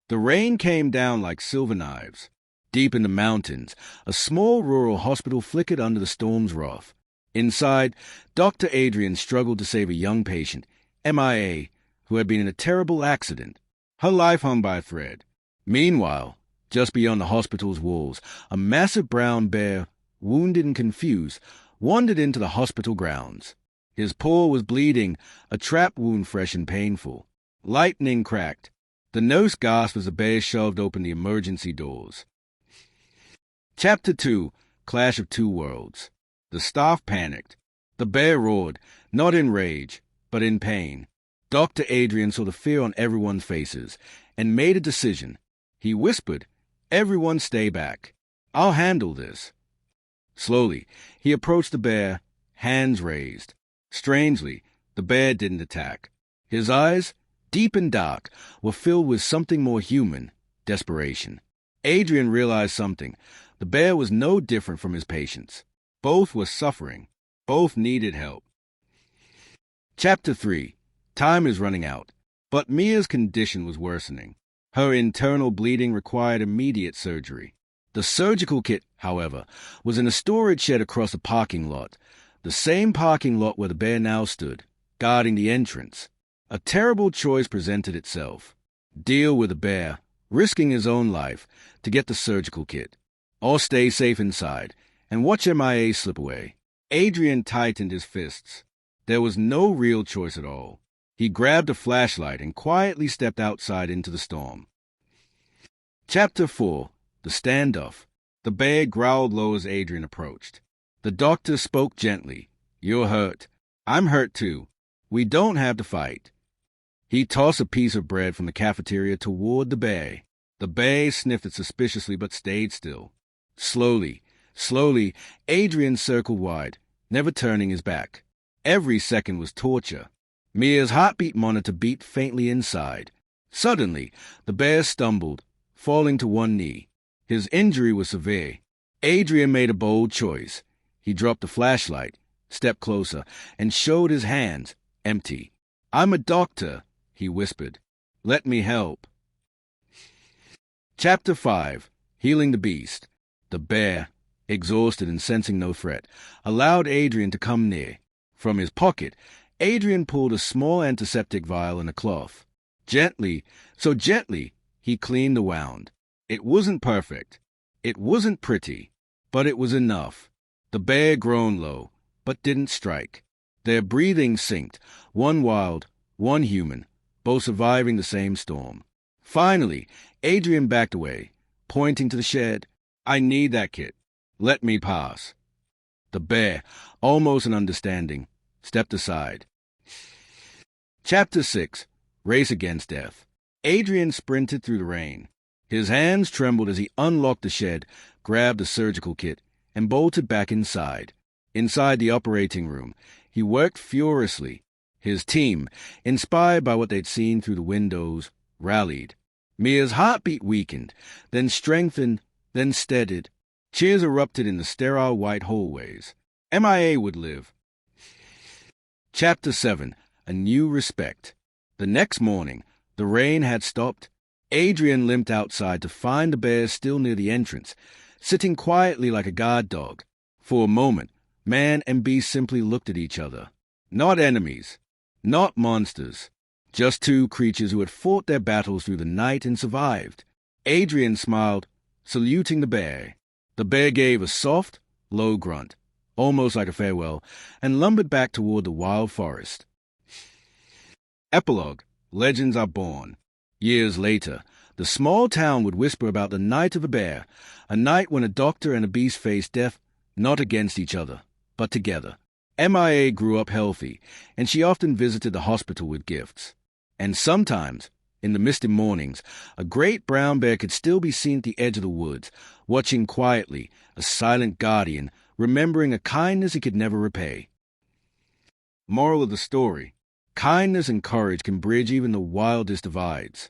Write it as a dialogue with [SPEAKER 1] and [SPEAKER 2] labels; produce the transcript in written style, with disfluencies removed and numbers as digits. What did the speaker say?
[SPEAKER 1] The rain came down like silver knives. Deep in the mountains, a small rural hospital flickered under the storm's wrath. Inside, Dr. Adrian struggled to save a young patient, MIA, who had been in a terrible accident. Her life hung by a thread. Meanwhile, just beyond the hospital's walls, a massive brown bear, wounded and confused, wandered into the hospital grounds. His paw was bleeding, a trap wound fresh and painful. Lightning cracked. The nurse gasped as the bear shoved open the emergency doors. Chapter 2, Clash of Two Worlds. The staff panicked. The bear roared, not in rage, but in pain. Dr. Adrian saw the fear on everyone's faces and made a decision. He whispered, "Everyone stay back. I'll handle this." Slowly, he approached the bear, hands raised. Strangely, the bear didn't attack. His eyes, deep and dark, were filled with something more human, desperation. Adrian realized something. The bear was no different from his patients. Both were suffering. Both needed help. Chapter 3. Time is running out. But Mia's condition was worsening. Her internal bleeding required immediate surgery. The surgical kit, however, was in a storage shed across a parking lot. The same parking lot where the bear now stood, guarding the entrance. A terrible choice presented itself. Deal with the bear, risking his own life, to get the surgical kit. Or stay safe inside, and watch MIA slip away. Adrian tightened his fists. There was no real choice at all. He grabbed a flashlight and quietly stepped outside into the storm. Chapter 4. The Standoff. The bear growled low as Adrian approached. The doctor spoke gently. "You're hurt. I'm hurt too. We don't have to fight." He tossed a piece of bread from the cafeteria toward the bear. The bear sniffed it suspiciously but stayed still. Slowly, Adrian circled wide, never turning his back. Every second was torture. Mia's heartbeat monitor beat faintly inside. Suddenly, the bear stumbled, falling to one knee. His injury was severe. Adrian made a bold choice. He dropped the flashlight, stepped closer, and showed his hands, empty. "I'm a doctor," he whispered. "Let me help." Chapter 5. Healing the Beast. The bear, exhausted and sensing no threat, allowed Adrian to come near. From his pocket, Adrian pulled a small antiseptic vial and a cloth. Gently, so gently, he cleaned the wound. It wasn't perfect. It wasn't pretty, but it was enough. The bear groaned low, but didn't strike. Their breathing synced, one wild, one human, both surviving the same storm. Finally, Adrian backed away, pointing to the shed. "I need that kit. Let me pass." The bear, almost an understanding, stepped aside. Chapter 6. Race Against Death. Adrian sprinted through the rain. His hands trembled as he unlocked the shed, grabbed the surgical kit, and bolted back inside. Inside the operating room, he worked furiously. His team, inspired by what they'd seen through the windows, rallied. Mia's heartbeat weakened, then strengthened, then steadied. Cheers erupted in the sterile white hallways. MIA would live. Chapter 7. A New Respect. The next morning, the rain had stopped. Adrian limped outside to find the bear still near the entrance, sitting quietly like a guard dog. For a moment, man and beast simply looked at each other. Not enemies, not monsters, just two creatures who had fought their battles through the night and survived. Adrian smiled, saluting the bear. The bear gave a soft, low grunt, almost like a farewell, and lumbered back toward the wild forest. Epilogue. Legends are born. Years later, the small town would whisper about the night of a bear, a night when a doctor and a beast faced death, not against each other, but together. MIA grew up healthy, and she often visited the hospital with gifts. And sometimes, in the misty mornings, a great brown bear could still be seen at the edge of the woods, watching quietly, a silent guardian, remembering a kindness he could never repay. Moral of the story: kindness and courage can bridge even the wildest divides.